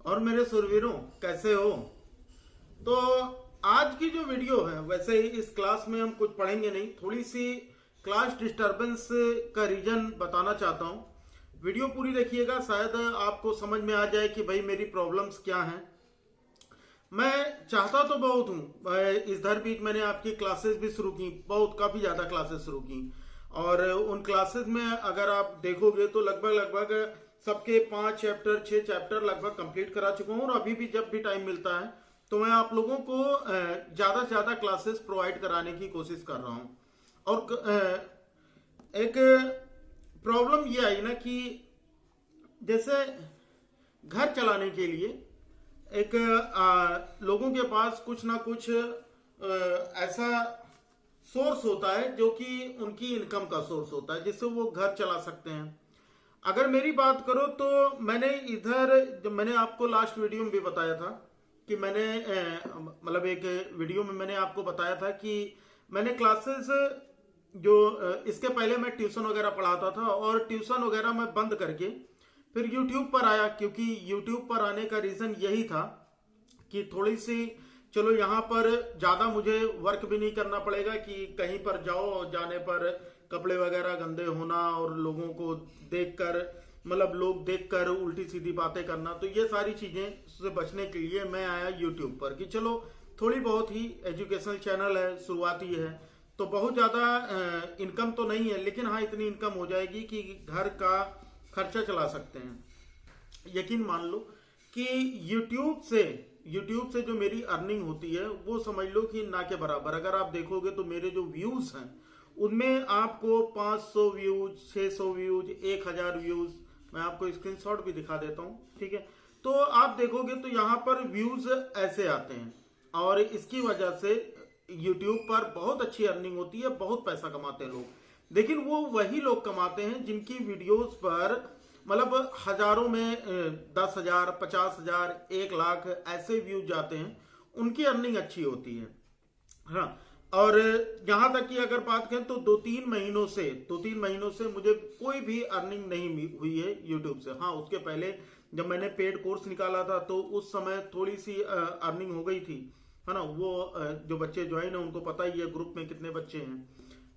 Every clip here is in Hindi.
और मेरे सुरवीरों, कैसे हो? तो आज की जो वीडियो है, वैसे ही इस क्लास में हम कुछ पढ़ेंगे नहीं, थोड़ी सी क्लास डिस्टरबेंस का रीजन बताना चाहता हूँ। वीडियो पूरी देखिएगा, शायद आपको समझ में आ जाए कि भाई मेरी प्रॉब्लम्स क्या हैं। मैं चाहता तो बहुत हूँ, इधर बीच मैंने आपकी क्लासेस भी शुरू की, बहुत काफी ज्यादा क्लासेस शुरू की, और उन क्लासेस में अगर आप देखोगे तो लगभग लगभग सबके 5 चैप्टर 6 चैप्टर लगभग कंप्लीट करा चुका हूँ। और अभी भी जब भी टाइम मिलता है तो मैं आप लोगों को ज्यादा से ज्यादा क्लासेस प्रोवाइड कराने की कोशिश कर रहा हूँ। और एक प्रॉब्लम ये आई ना कि जैसे घर चलाने के लिए एक लोगों के पास कुछ ना कुछ ऐसा सोर्स होता है जो कि उनकी इनकम का सोर्स होता है, जिससे वो घर चला सकते हैं। अगर मेरी बात करो तो मैंने इधर, जब मैंने आपको लास्ट वीडियो में भी बताया था कि मैंने मतलब एक वीडियो में मैंने आपको बताया था कि मैंने क्लासेस जो इसके पहले मैं ट्यूशन वगैरह पढ़ाता था, और ट्यूशन वगैरह मैं बंद करके फिर YouTube पर आया, क्योंकि YouTube पर आने का रीजन यही था कि थोड़ी सी चलो यहाँ पर ज्यादा मुझे वर्क भी नहीं करना पड़ेगा कि कहीं पर जाओ और जाने पर कपड़े वगैरह गंदे होना और लोगों को देखकर, मतलब लोग देखकर उल्टी सीधी बातें करना। तो ये सारी चीजें से बचने के लिए मैं आया YouTube पर कि चलो थोड़ी बहुत ही एजुकेशनल चैनल है, शुरुआती है, तो बहुत ज्यादा इनकम तो नहीं है, लेकिन हाँ इतनी इनकम हो जाएगी कि घर का खर्चा चला सकते हैं। यकीन मान लो कि YouTube से जो मेरी अर्निंग होती है वो समझ लो कि ना के बराबर। अगर आप देखोगे तो मेरे जो व्यूज हैं उनमें आपको 500 व्यूज, 600 व्यूज, 1000 व्यूज, मैं आपको स्क्रीनशॉट भी दिखा देता हूं, ठीक है। तो आप देखोगे तो यहाँ पर व्यूज ऐसे आते हैं, और इसकी वजह से YouTube पर बहुत अच्छी अर्निंग होती है, बहुत पैसा कमाते हैं लोग। लेकिन वो वही लोग कमाते हैं जिनकी वीडियोस पर मतलब हजारों में 10,000, 50,000, 1 लाख ऐसे व्यूज जाते हैं, उनकी अर्निंग अच्छी होती है। हाँ, और यहां तक कि अगर बात करें तो 2-3 महीनों से मुझे कोई भी अर्निंग नहीं हुई है यूट्यूब से। हाँ, उसके पहले जब मैंने पेड कोर्स निकाला था तो उस समय थोड़ी सी अर्निंग हो गई थी, है ना। वो जो बच्चे ज्वाइन है उनको पता ही है ग्रुप में कितने बच्चे हैं,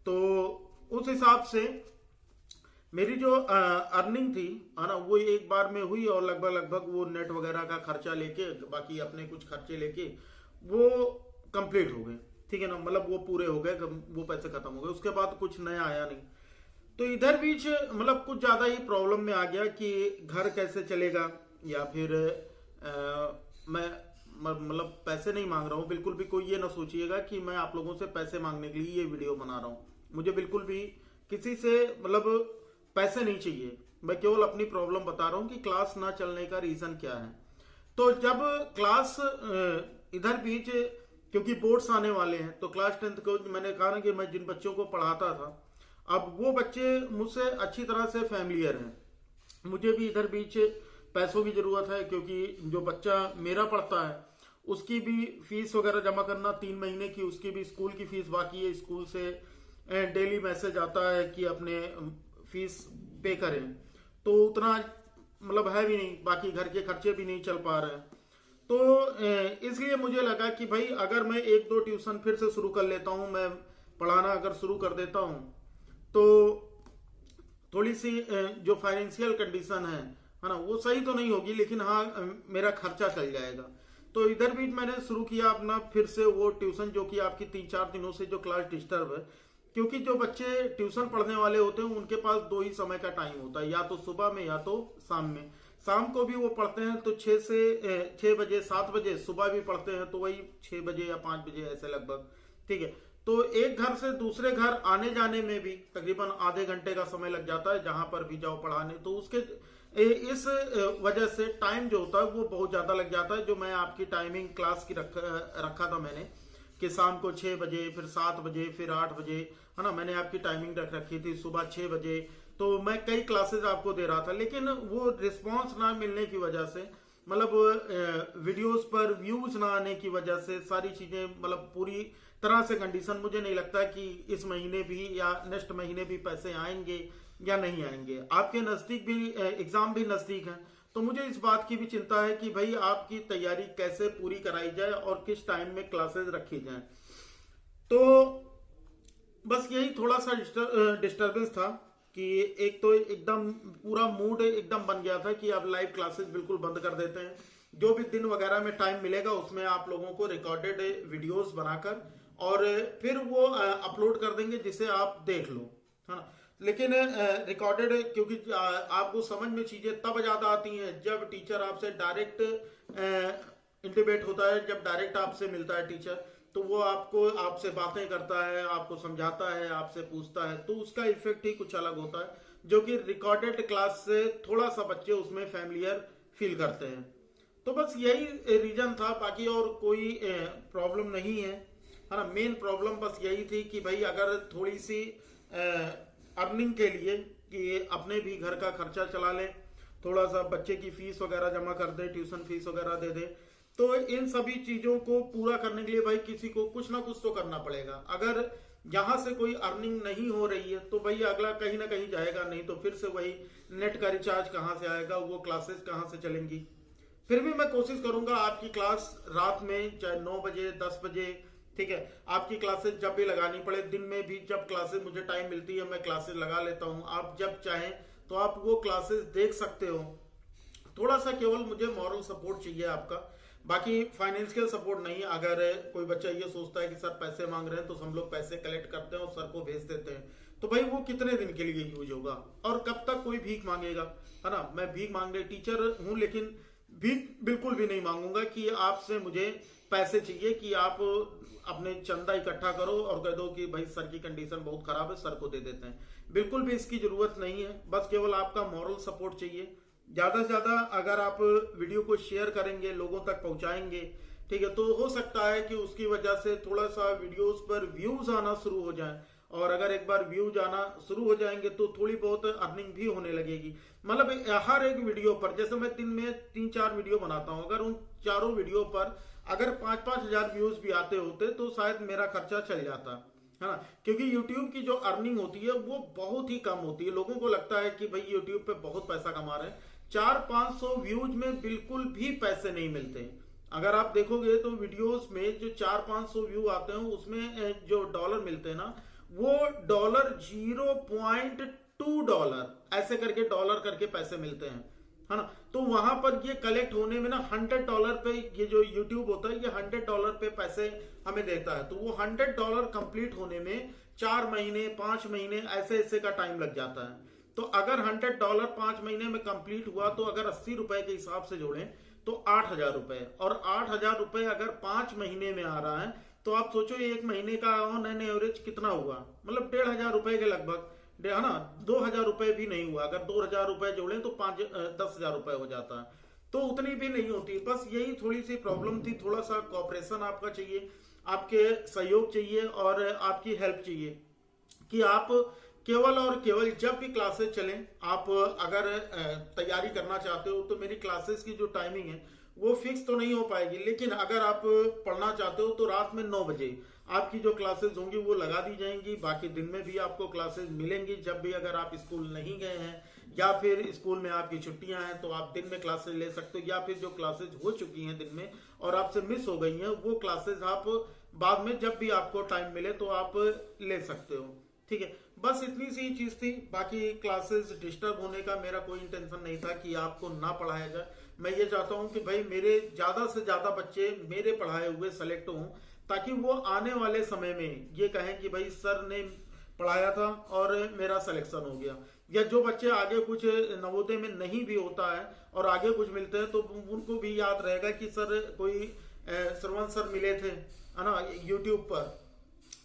तो उस हिसाब से मेरी जो अर्निंग थी, है ना, वो एक बार में हुई, और लगभग लगभग वो नेट वगैरह का खर्चा लेके, बाकी अपने कुछ खर्चे लेके वो कंप्लीट हो गए, ठीक है ना। मतलब वो पूरे हो गए, वो पैसे खत्म हो गए, उसके बाद कुछ नया आया नहीं। तो इधर बीच मतलब कुछ ज्यादा ही प्रॉब्लम में आ गया कि घर कैसे चलेगा, या फिर मैं मतलब पैसे नहीं मांग रहा हूँ, बिल्कुल भी कोई ये ना सोचिएगा कि मैं आप लोगों से पैसे मांगने के लिए ये वीडियो बना रहा हूँ। मुझे बिल्कुल भी किसी से मतलब पैसे नहीं चाहिए, मैं केवल अपनी प्रॉब्लम बता रहा हूँ कि क्लास ना चलने का रीजन क्या है। तो जब क्लास इधर बीच, क्योंकि बोर्ड्स आने वाले हैं, तो क्लास 10th को मैंने कहा ना कि मैं जिन बच्चों को पढ़ाता था, अब वो बच्चे मुझसे अच्छी तरह से फैमिलियर हैं। मुझे भी इधर बीच पैसों की जरूरत है, क्योंकि जो बच्चा मेरा पढ़ता है उसकी भी फीस वगैरह जमा करना 3 महीने की, उसकी भी स्कूल की फीस बाकी है। स्कूल से डेली मैसेज आता है कि अपने फीस पे करें, तो उतना मतलब है भी नहीं, बाकी घर के खर्चे भी नहीं चल पा रहे हैं। तो इसलिए मुझे लगा कि भाई अगर मैं 1-2 ट्यूशन फिर से शुरू कर लेता हूं, मैं पढ़ाना अगर शुरू कर देता हूं, तो थोड़ी सी जो फाइनेंशियल कंडीशन है ना, वो सही तो नहीं होगी, लेकिन हाँ मेरा खर्चा चल जाएगा। तो इधर भी मैंने शुरू किया अपना फिर से वो ट्यूशन, जो कि आपकी 3-4 दिनों से जो क्लास डिस्टर्ब है, क्योंकि जो बच्चे ट्यूशन पढ़ने वाले होते हैं उनके पास 2 ही समय का टाइम होता है, या तो सुबह में या तो शाम में। शाम को भी वो पढ़ते हैं तो 6 बजे 7 बजे, सुबह भी पढ़ते हैं तो वही 6 बजे या 5 बजे ऐसे लगभग, ठीक है। तो एक घर से दूसरे घर आने जाने में भी तकरीबन आधे घंटे का समय लग जाता है, जहां पर भी जाओ पढ़ाने। तो उसके इस वजह से टाइम जो होता है वो बहुत ज्यादा लग जाता है। जो मैं आपकी टाइमिंग क्लास की रखा था मैंने कि शाम को 6 बजे, फिर 7 बजे, फिर 8 बजे, है ना, मैंने आपकी टाइमिंग रख रखी थी सुबह 6 बजे। तो मैं कई क्लासेस आपको दे रहा था, लेकिन वो रिस्पांस ना मिलने की वजह से, मतलब वीडियोस पर व्यूज ना आने की वजह से, सारी चीजें मतलब पूरी तरह से कंडीशन, मुझे नहीं लगता कि इस महीने भी या नेक्स्ट महीने भी पैसे आएंगे या नहीं आएंगे। आपके नजदीक भी एग्जाम भी नजदीक है, तो मुझे इस बात की भी चिंता है कि भाई आपकी तैयारी कैसे पूरी कराई जाए और किस टाइम में क्लासेस रखी जाए। तो बस यही थोड़ा सा डिस्टरबेंस था कि एक तो एकदम पूरा मूड एकदम बन गया था कि अब लाइव क्लासेस बिल्कुल बंद कर देते हैं। जो भी दिन वगैरह में टाइम मिलेगा उसमें आप लोगों को रिकॉर्डेड वीडियोस बनाकर और फिर वो अपलोड कर देंगे जिसे आप देख लो, है ना। लेकिन रिकॉर्डेड क्योंकि आपको समझ में चीजें तब ज्यादा आती हैं जब टीचर आपसे डायरेक्ट इंटीमेट होता है, जब डायरेक्ट आपसे मिलता है टीचर, तो वो आपसे बातें करता है, आपको समझाता है, आपसे पूछता है, तो उसका इफेक्ट ही कुछ अलग होता है जो कि रिकॉर्डेड क्लास से थोड़ा सा बच्चे उसमें फैमिलियर फील करते हैं। तो बस यही रीजन था, बाकी और कोई प्रॉब्लम नहीं है ना। मेन प्रॉब्लम बस यही थी कि भाई अगर थोड़ी सी अर्निंग के लिए कि अपने भी घर का खर्चा चला लें, थोड़ा सा बच्चे की फीस वगैरह जमा कर दे, ट्यूशन फीस वगैरह दे दे, तो इन सभी चीजों को पूरा करने के लिए भाई किसी को कुछ ना कुछ तो करना पड़ेगा। अगर यहां से कोई अर्निंग नहीं हो रही है तो भाई अगला कहीं ना कहीं जाएगा, नहीं तो फिर से वही नेट का रिचार्ज कहां से आएगा, वो क्लासेस कहां से चलेंगी। फिर भी मैं कोशिश करूंगा आपकी क्लास रात में चाहे 9 बजे 10 बजे, ठीक है, आपकी क्लासेस जब भी लगानी पड़े, दिन में भी जब क्लासेस मुझे टाइम मिलती है मैं क्लासेस लगा लेता हूं। आप जब चाहें तो आप वो क्लासेस देख सकते हो। थोड़ा सा केवल मुझे मॉरल सपोर्ट चाहिए आपका, बाकी फाइनेंशियल सपोर्ट नहीं। अगर कोई बच्चा ये सोचता है कि सर पैसे मांग रहे हैं तो हम लोग पैसे कलेक्ट करते हैं और सर को भेज देते हैं, तो भाई वो कितने दिन के लिए यूज होगा और कब तक कोई भीख मांगेगा, है ना। मैं भीख मांगने टीचर हूं, लेकिन भीख बिल्कुल भी नहीं मांगूंगा कि आपसे मुझे पैसे चाहिए कि आप अपने चंदा इकट्ठा करो और कह दो कि भाई सर की कंडीशन बहुत खराब है, सर को दे देते हैं। बिल्कुल भी इसकी जरूरत नहीं है, बस केवल आपका मॉरल सपोर्ट चाहिए। ज्यादा से ज्यादा अगर आप वीडियो को शेयर करेंगे, लोगों तक पहुंचाएंगे, ठीक है, तो हो सकता है कि उसकी वजह से थोड़ा सा वीडियोस पर व्यूज आना शुरू हो जाए, और अगर एक बार व्यूज आना शुरू हो जाएंगे तो थोड़ी बहुत अर्निंग भी होने लगेगी। मतलब हर एक वीडियो पर, जैसे मैं दिन में 3-4 वीडियो बनाता हूं, अगर उन चारों वीडियो पर अगर 5-5 हजार व्यूज भी आते होते तो शायद मेरा खर्चा चल जाता, है ना। क्योंकि YouTube की जो अर्निंग होती है वो बहुत ही कम होती है। लोगों को लगता है कि भाई YouTube पे बहुत पैसा कमा रहे हैं, 400-500 व्यूज में बिल्कुल भी पैसे नहीं मिलते। अगर आप देखोगे तो वीडियोस में जो 400-500 व्यू आते हैं उसमें जो डॉलर मिलते हैं ना, वो $0.2 ऐसे करके डॉलर करके पैसे मिलते हैं, है ना। तो वहां पर ये कलेक्ट होने में ना $100 पे, ये जो YouTube होता है ये $100 पे पैसे हमें देता है। तो वो $100 कंप्लीट होने में 4 महीने 5 महीने ऐसे ऐसे का टाइम लग जाता है। तो अगर $100 5 महीने में कंप्लीट हुआ तो अगर 80 रुपए के हिसाब से जोड़ें तो 8,000 रुपए, और 8,000 रुपए अगर 5 महीने में आ रहा है तो आप सोचो एक महीने का ऑन एन एवरेज कितना हुआ, मतलब 1,500 रुपए के लगभग, है ना। 2,000 रुपए भी नहीं हुआ, अगर 2,000 रुपए जोड़ें तो 10,000 रुपए हो जाता है, तो उतनी भी नहीं होती। बस यही थोड़ी सी प्रॉब्लम थी, थोड़ा सा कॉपरेशन आपका चाहिए, आपके सहयोग चाहिए और आपकी हेल्प चाहिए कि आप केवल और केवल जब भी क्लासेस चलें, आप अगर तैयारी करना चाहते हो तो मेरी क्लासेस की जो टाइमिंग है वो फिक्स तो नहीं हो पाएगी, लेकिन अगर आप पढ़ना चाहते हो तो रात में 9 बजे आपकी जो क्लासेस होंगी वो लगा दी जाएंगी। बाकी दिन में भी आपको क्लासेस मिलेंगी, जब भी अगर आप स्कूल नहीं गए हैं या फिर स्कूल में आपकी छुट्टियां हैं तो आप दिन में क्लासेस ले सकते हो, या फिर जो क्लासेस हो चुकी हैं दिन में और आपसे मिस हो गई हैं वो क्लासेस आप बाद में जब भी आपको टाइम मिले तो आप ले सकते हो, ठीक है। बस इतनी सी चीज थी, बाकी क्लासेस डिस्टर्ब होने का मेरा कोई इंटेंशन नहीं था कि आपको ना पढ़ाया जाए। मैं ये चाहता हूं कि भाई मेरे ज्यादा से ज्यादा बच्चे मेरे पढ़ाए हुए सेलेक्ट हों, ताकि वो आने वाले समय में ये कहें कि भाई सर ने पढ़ाया था और मेरा सिलेक्शन हो गया। या जो बच्चे आगे कुछ नवोदय में नहीं भी होता है और आगे कुछ मिलते हैं तो उनको भी याद रहेगा कि सर कोई श्रवण सर मिले थे, है ना, यूट्यूब पर,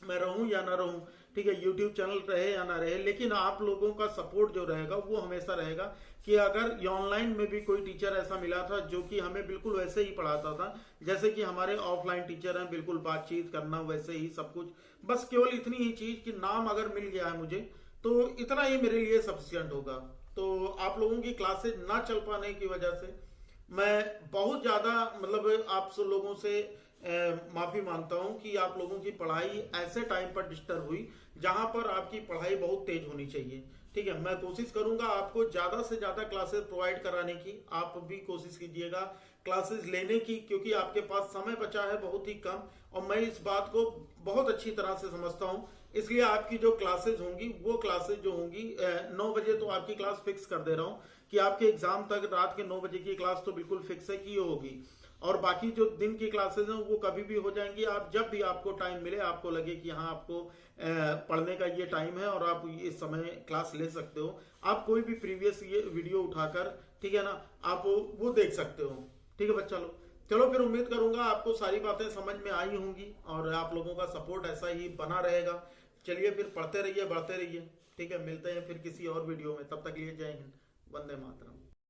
मैं रहूं या ना रहूं, ठीक है, यूट्यूब चैनल रहे या ना रहे, लेकिन आप लोगों का सपोर्ट जो रहेगा वो हमेशा रहेगा कि अगर ऑनलाइन में भी कोई टीचर ऐसा मिला था जो कि हमें बिल्कुल वैसे ही पढ़ाता था जैसे कि हमारे ऑफलाइन टीचर हैं, बिल्कुल बातचीत करना वैसे ही सब कुछ, बस केवल इतनी ही चीज कि नाम अगर मिल गया है मुझे तो इतना ही मेरे लिए सफिशिएंट होगा। तो आप लोगों की क्लासेज ना चल पाने की वजह से मैं बहुत ज्यादा मतलब आप सब लोगों से माफी मांगता हूं कि आप लोगों की पढ़ाई ऐसे टाइम पर डिस्टर्ब हुई जहां पर आपकी पढ़ाई बहुत तेज होनी चाहिए। ठीक है, मैं कोशिश करूंगा आपको ज्यादा से ज्यादा क्लासेस प्रोवाइड कराने की। आप भी कोशिश कीजिएगा क्लासेस लेने की, क्योंकि आपके पास समय बचा है बहुत ही कम, और मैं इस बात को बहुत अच्छी तरह से समझता हूं। इसलिए आपकी जो क्लासेस होंगी, वो क्लासेस जो होंगी 9 बजे तो आपकी क्लास फिक्स कर दे रहा हूं कि आपके एग्जाम तक रात के 9 बजे की क्लास तो बिल्कुल फिक्स है कि ये होगी। और बाकी जो दिन की क्लासेस हैं वो कभी भी हो जाएंगी। आप जब भी आपको टाइम मिले, आपको लगे कि हाँ आपको पढ़ने का ये टाइम है और आप इस समय क्लास ले सकते हो, आप कोई भी प्रीवियस ये वीडियो उठाकर, ठीक है ना, आप वो देख सकते हो। ठीक है बच्चा लोग, चलो फिर उम्मीद करूंगा आपको सारी बातें समझ में आई होंगी और आप लोगों का सपोर्ट ऐसा ही बना रहेगा। चलिए फिर पढ़ते रहिए, बढ़ते रहिए। ठीक है, मिलते हैं फिर किसी और वीडियो में। तब तक लिए जय हिंद, वंदे मातरम।